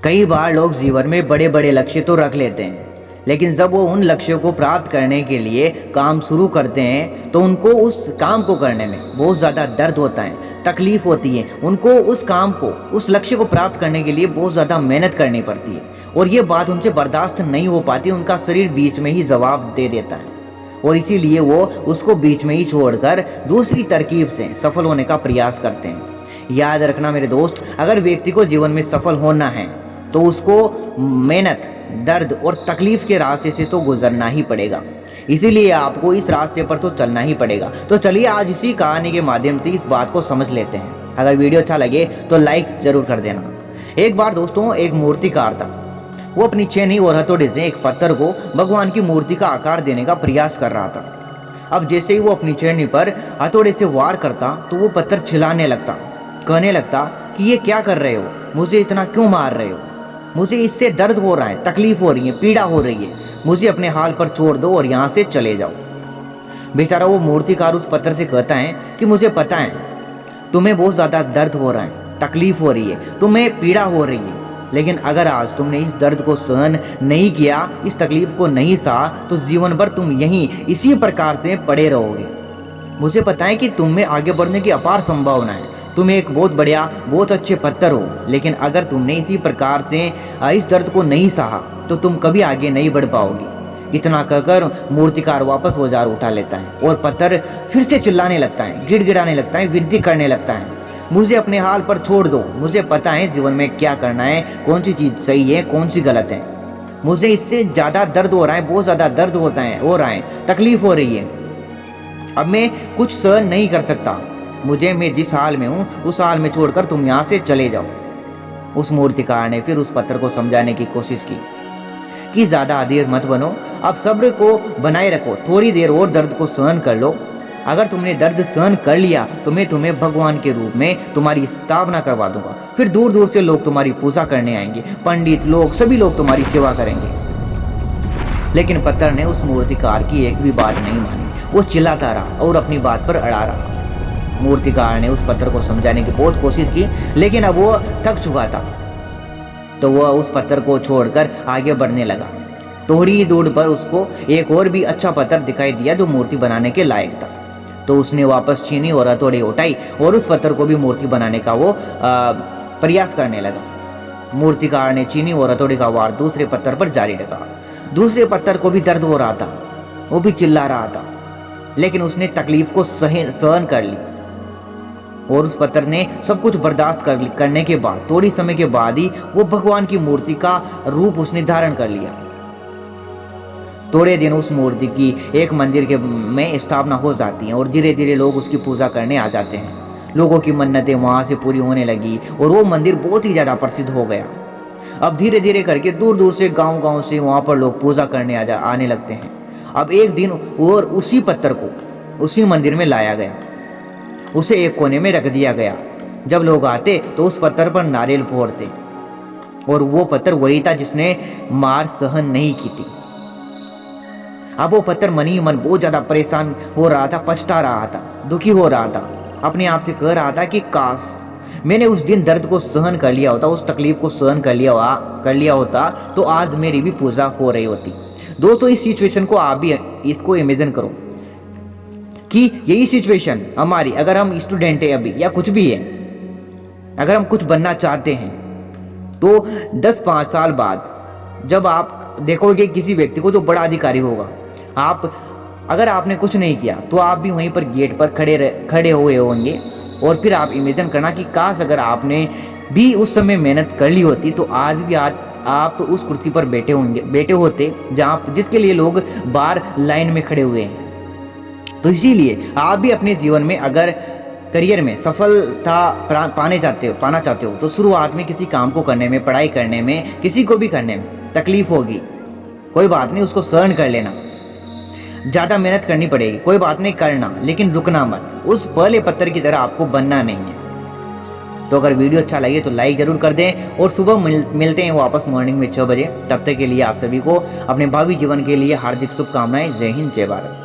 कई बार लोग जीवन में बड़े बड़े लक्ष्य तो रख लेते हैं, लेकिन जब वो उन लक्ष्यों को प्राप्त करने के लिए काम शुरू करते हैं तो उनको उस काम को करने में बहुत ज़्यादा दर्द होता है, तकलीफ होती है। उनको उस काम को, उस लक्ष्य को प्राप्त करने के लिए बहुत ज़्यादा मेहनत करनी पड़ती है और ये बात उनसे बर्दाश्त नहीं हो पाती। उनका शरीर बीच में ही जवाब दे देता है और इसीलिए वो उसको बीच में ही छोड़कर दूसरी तरकीब से सफल होने का प्रयास करते हैं। याद रखना मेरे दोस्त, अगर व्यक्ति को जीवन में सफल होना है तो उसको मेहनत, दर्द और तकलीफ के रास्ते से तो गुजरना ही पड़ेगा। इसीलिए आपको इस रास्ते पर तो चलना ही पड़ेगा। तो चलिए आज इसी कहानी के माध्यम से इस बात को समझ लेते हैं। अगर वीडियो अच्छा लगे तो लाइक जरूर कर देना। एक बार दोस्तों एक मूर्तिकार था। वो अपनी छेनी और हथौड़े से एक पत्थर को भगवान की मूर्ति का आकार देने का प्रयास कर रहा था। अब जैसे ही वो अपनी छेनी पर हथौड़े से वार करता तो वो पत्थर छिलाने लगता, कहने लगता कि ये क्या कर रहे हो, मुझे इतना क्यों मार रहे हो, मुझे इससे दर्द हो रहा है, तकलीफ हो रही है, पीड़ा हो रही है, मुझे अपने हाल पर छोड़ दो और यहाँ से चले जाओ। बेचारा वो मूर्तिकार उस पत्थर से कहता है कि मुझे पता है तुम्हें बहुत ज़्यादा दर्द हो रहा है, तकलीफ हो रही है, तुम्हें पीड़ा हो रही है, लेकिन अगर आज तुमने इस दर्द को सहन नहीं किया, इस तकलीफ को नहीं सहा, तो जीवन भर तुम यहीं इसी प्रकार से पड़े रहोगे। मुझे पता है कि तुम में आगे बढ़ने की अपार संभावना है, तुम एक बहुत बढ़िया, बहुत अच्छे पत्थर हो, लेकिन अगर तुमने इसी प्रकार से इस दर्द को नहीं सहा तो तुम कभी आगे नहीं बढ़ पाओगे। इतना कहकर मूर्तिकार वापस औजार उठा लेता है और पत्थर फिर से चिल्लाने लगता है, गिड़गिड़ाने लगता है, विनती करने लगता है, मुझे अपने हाल पर छोड़ दो, मुझे पता है जीवन में क्या करना है, कौन सी चीज़ सही है, कौन सी गलत है, मुझे इससे ज़्यादा दर्द हो रहा है, बहुत ज़्यादा दर्द हो रहा है, तकलीफ हो रही है, अब मैं कुछ सहन नहीं कर सकता, मुझे, मैं जिस हाल में हूँ उस हाल में छोड़कर तुम यहाँ से चले जाओ। उस मूर्तिकार ने फिर उस पत्थर को समझाने की कोशिश की कि ज़्यादा अधीर मत बनो, अब सब्र को बनाए रखो, थोड़ी देर और दर्द को सहन कर लो। अगर तुमने दर्द सहन कर लिया तो मैं तुम्हें भगवान के रूप में तुम्हारी स्थापना करवा दूंगा, फिर दूर दूर से लोग तुम्हारी पूजा करने आएंगे, पंडित लोग, सभी लोग तुम्हारी सेवा करेंगे। लेकिन पत्थर ने उस मूर्तिकार की एक भी बात नहीं मानी, वो चिल्लाता रहा और अपनी बात पर अड़ा रहा। मूर्तिकार ने उस पत्थर को समझाने की बहुत कोशिश की, लेकिन अब वो थक चुका था, तो वह उस पत्थर को छोड़कर आगे बढ़ने लगा। थोड़ी दूर पर उसको एक और भी अच्छा पत्थर दिखाई दिया जो मूर्ति बनाने के लायक था, तो उसने वापस छीनी और हथौड़ी उठाई और उस पत्थर को भी मूर्ति बनाने का वो प्रयास करने लगा। मूर्तिकार ने छीनी और हथौड़ी का वार दूसरे पत्थर पर जारी रखा। दूसरे पत्थर को भी दर्द हो रहा था, वो भी चिल्ला रहा था, लेकिन उसने तकलीफ को सहन कर ली और उस पत्थर ने सब कुछ बर्दाश्त करने के बाद थोड़ी समय के बाद ही वो भगवान की मूर्ति का रूप उसने धारण कर लिया। थोड़े दिन उस मूर्ति की एक मंदिर के में स्थापना हो जाती है और धीरे धीरे लोग उसकी पूजा करने आ जाते हैं। लोगों की मन्नतें वहाँ से पूरी होने लगी और वो मंदिर बहुत ही ज़्यादा प्रसिद्ध हो गया। अब धीरे धीरे करके दूर दूर से, गाँव से वहाँ पर लोग पूजा करने आने लगते हैं। अब एक दिन और उसी पत्थर को उसी मंदिर में लाया गया, उसे एक कोने में रख दिया गया। जब लोग आते तो उस पत्थर पर नारियल फोड़ते और वो पत्थर वही था जिसने मार सहन नहीं की थी। अब वो पत्थर मन ही मन बहुत ज्यादा परेशान हो रहा था, पछता रहा था, दुखी हो रहा था, अपने आप से कह रहा था कि काश मैंने उस दिन दर्द को सहन कर लिया होता, उस तकलीफ को सहन कर लिया होता तो आज मेरी भी पूजा हो रही होती। दोस्तों इस सिचुएशन को आप भी इसको इमेजिन करो कि यही सिचुएशन हमारी, अगर हम स्टूडेंट है अभी या कुछ भी है, अगर हम कुछ बनना चाहते हैं तो 10-5 साल बाद जब आप देखोगे किसी व्यक्ति को जो बड़ा अधिकारी होगा, अगर आपने कुछ नहीं किया तो आप भी वहीं पर गेट पर खड़े हुए होंगे और फिर आप इमेजिन करना कि काश अगर आपने भी उस समय मेहनत कर ली होती तो आज भी आप उस कुर्सी पर बैठे होते जिसके लिए लोग बाहर लाइन में खड़े हुए हैं। तो इसीलिए आप भी अपने जीवन में अगर करियर में सफलता पाना चाहते हो तो शुरुआत में किसी काम को करने में, पढ़ाई करने में, किसी को भी करने में तकलीफ होगी, कोई बात नहीं, उसको सहन कर लेना। ज़्यादा मेहनत करनी पड़ेगी, कोई बात नहीं, करना, लेकिन रुकना मत। उस पहले पत्थर की तरह आपको बनना नहीं है। तो अगर वीडियो अच्छा लगे तो लाइक जरूर कर दें और सुबह मिलते हैं वापस मॉर्निंग में 6 बजे। तब तक के लिए आप सभी को अपने भावी जीवन के लिए हार्दिक शुभकामनाएं। जय हिंद, जय भारत।